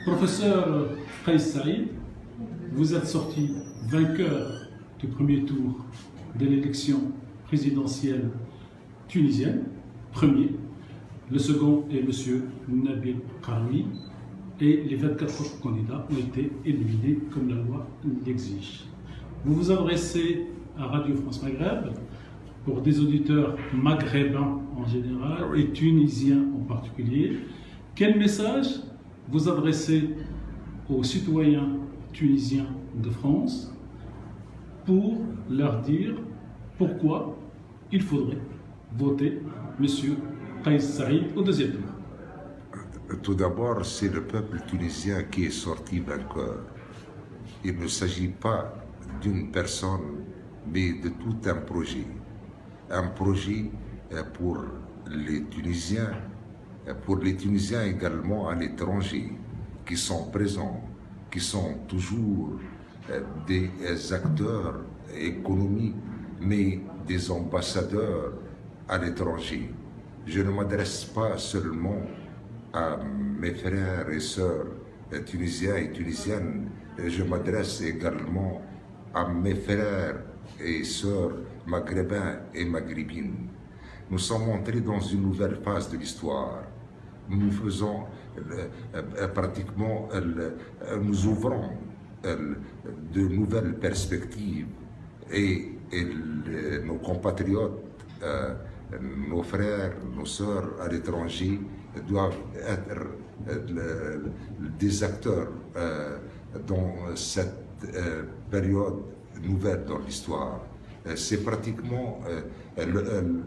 Professeur Kais Saïd, vous êtes sorti vainqueur du premier tour de l'élection présidentielle tunisienne, premier. Le second est M. Nabil Karoui et les 24 autres candidats ont été éliminés comme la loi l'exige. Vous vous adressez à Radio France Maghreb pour des auditeurs maghrébins en général et tunisiens en particulier. Quel message vous adressez aux citoyens tunisiens de France pour leur dire pourquoi il faudrait voter M. Kais Saïd au deuxième tour? Tout d'abord, c'est le peuple tunisien qui est sorti vainqueur. Il ne s'agit pas d'une personne, mais de tout un projet. Un projet pour les Tunisiens également à l'étranger, qui sont présents, qui sont toujours des acteurs économiques, mais des ambassadeurs à l'étranger. Je ne m'adresse pas seulement à mes frères et sœurs tunisiens et tunisiennes, je m'adresse également à mes frères et sœurs maghrébins et maghrébines. Nous sommes entrés dans une nouvelle phase de l'histoire. Nous faisons pratiquement, nous ouvrons de nouvelles perspectives et nos compatriotes, nos frères, nos sœurs à l'étranger doivent être des acteurs dans cette période nouvelle dans l'histoire. C'est pratiquement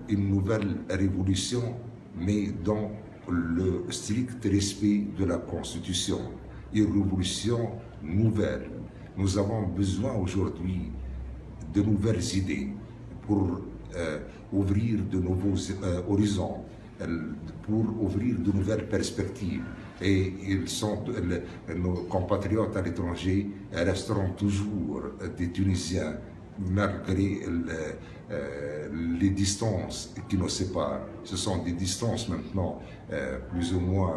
une nouvelle révolution, mais dans le strict respect de la Constitution. Une révolution nouvelle. Nous avons besoin aujourd'hui de nouvelles idées pour ouvrir de nouveaux horizons, pour ouvrir de nouvelles perspectives. Et nos compatriotes à l'étranger resteront toujours des Tunisiens, malgré les distances qui nous séparent. Ce sont des distances maintenant plus ou moins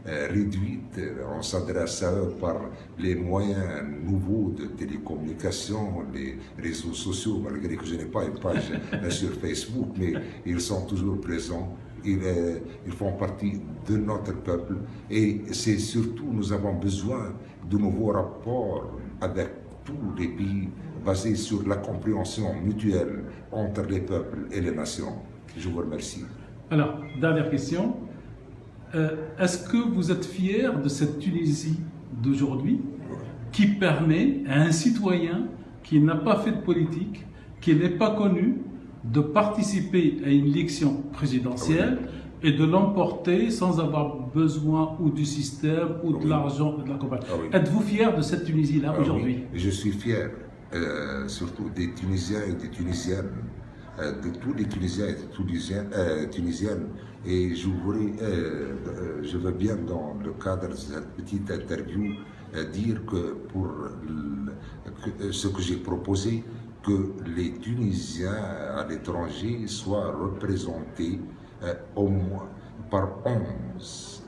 réduites. On s'adresse à eux par les moyens nouveaux de télécommunication, les réseaux sociaux, malgré que je n'ai pas une page sur Facebook, mais ils sont toujours présents. Ils font partie de notre peuple et c'est surtout, nous avons besoin de nouveaux rapports avec tous les pays basés sur la compréhension mutuelle entre les peuples et les nations. Je vous remercie. Alors, dernière question. Est-ce que vous êtes fier de cette Tunisie d'aujourd'hui qui permet à un citoyen qui n'a pas fait de politique, qui n'est pas connu, de participer à une élection présidentielle et de l'emporter sans avoir besoin ou du système ou de l'argent ou de la compagnie? Êtes-vous fier de cette Tunisie-là aujourd'hui? Oui, je suis fier, surtout des Tunisiens et des Tunisiennes, de tous les Tunisiens et des Tunisiennes. Et je veux bien, dans le cadre de cette petite interview, dire que pour ce que j'ai proposé, que les Tunisiens à l'étranger soient représentés au moins par 11,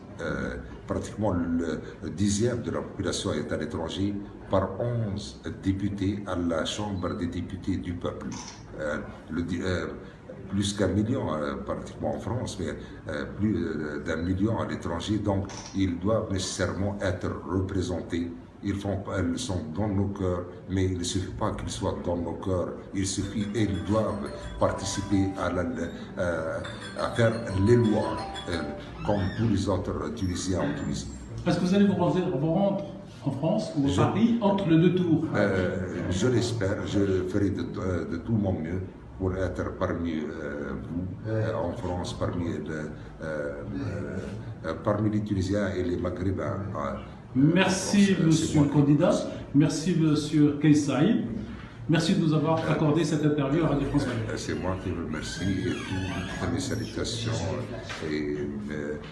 pratiquement le dixième de la population est à l'étranger, par 11 députés à la Chambre des députés du peuple. Plus qu'1 million pratiquement en France, mais plus d'1 million à l'étranger, donc ils doivent nécessairement être représentés. Ils sont dans nos cœurs, mais il ne suffit pas qu'ils soient dans nos cœurs, ils doivent participer à faire les lois, comme tous les autres Tunisiens en Tunisie. Est-ce que vous allez vous rendre en France ou à Paris entre les deux tours? Je l'espère, je ferai de tout mon mieux pour être parmi vous en France, parmi les Tunisiens et les Maghrébins. Merci, monsieur le candidat. Merci, monsieur Kais Saïd. Merci de nous avoir accordé cette interview à Radio France Maghreb. C'est moi qui vous remercie et toutes mes salutations et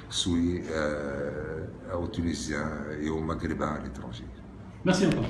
souhaits aux Tunisiens et aux Maghrébins à l'étranger. Merci encore.